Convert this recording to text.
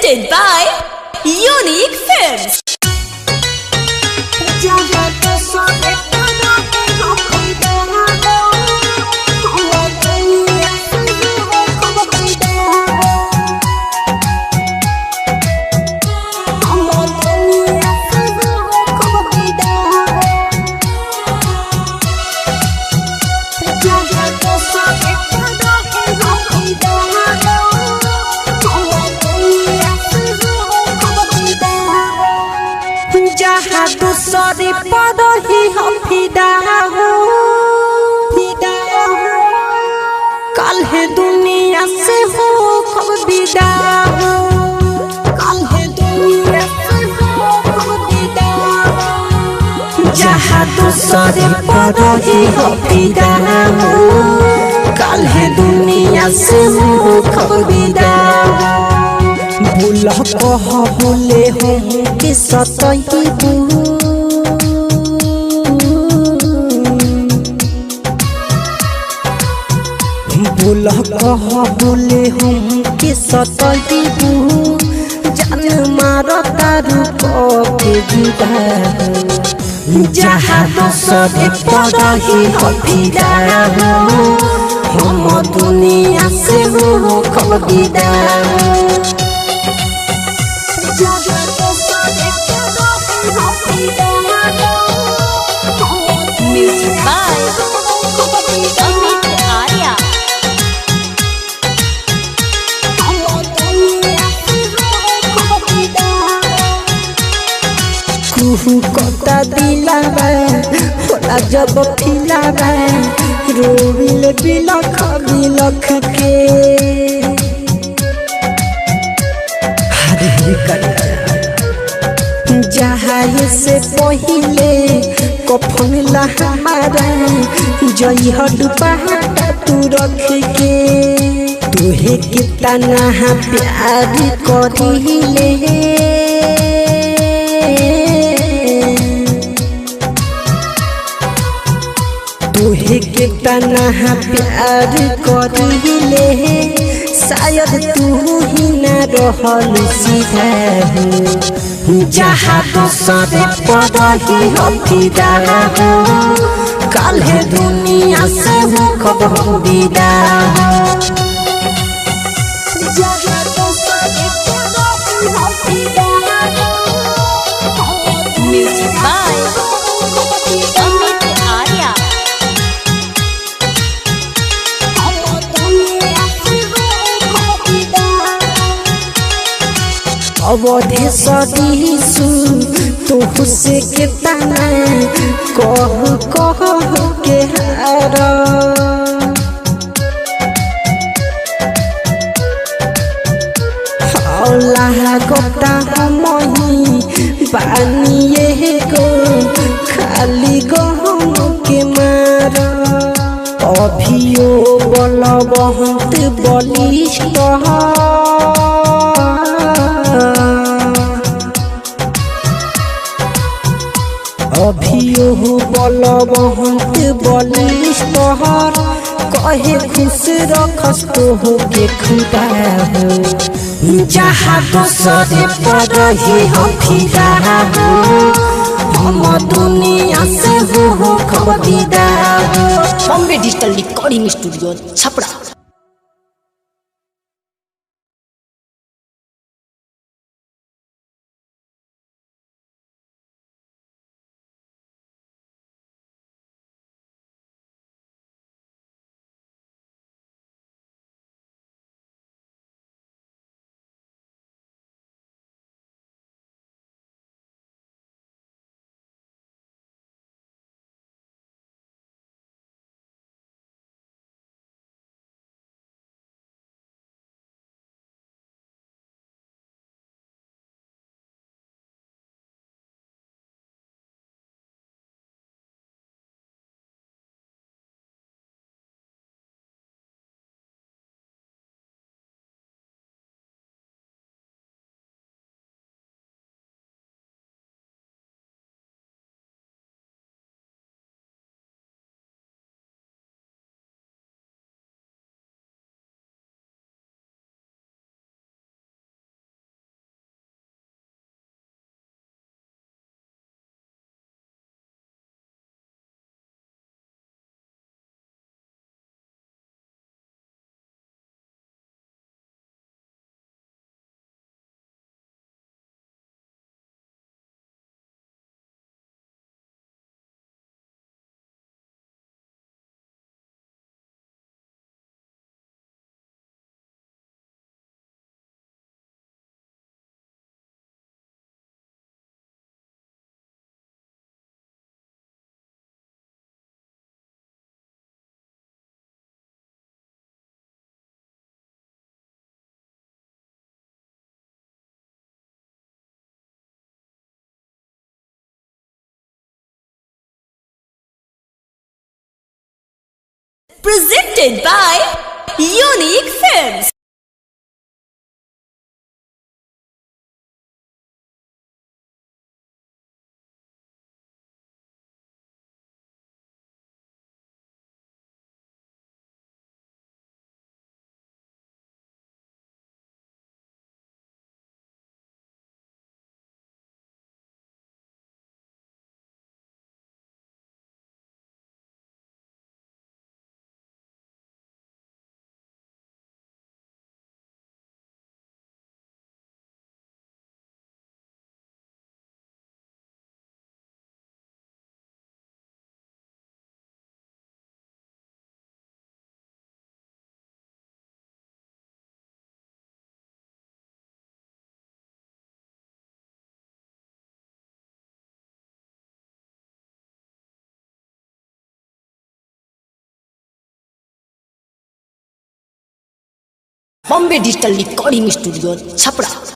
presented by Unique Films. दूसरी पर ही हम फिदा हो कल है दुनिया से हो खब विदा हो कल है दुनिया से हो खब विदा हो जहाँ दूसरे पर ही हम फिदा हो कल है दुनिया से हो खब विदा भूल कह भूले हम के सतही भूल कह भूले हम के सतही जान मारता रूप के जुदा जहाँ दूसरे पर ही हम फिदा हो हम दुनिया से हो खब विदा Music by Amit Arya. कुहू कता दिलावा होला जब फिलावा रोविल बिलख बिलख के हरे कर जहाँ से पहिले कफन ला हमारा जई हडुपा तू रख के तुहे कितना प्यार करिले तुहे कितना प्यार करिले शायद तू ही न रहल सीधा जहाँ दूसरे पर ही हम फिदा हो कल है दुनिया से हो खब विदा Music by Amit Arya. अवधि सदीसु तो से कितना कह के हार हौला गोता हम बानिए गो खाली गहम के मार अभियो बलवंत बलिष्ठ अभियो बलवंत बलिष्ठ कहे खुश रखस तो हो के खुदा हो जहाँ दूसरे पर ही हम फिदा हो हम दुनिया से हो खब विदा Bombay Digital Recording Studio, Chapra. Presented by Unique Films. Bombay digital recording studio Chhapra.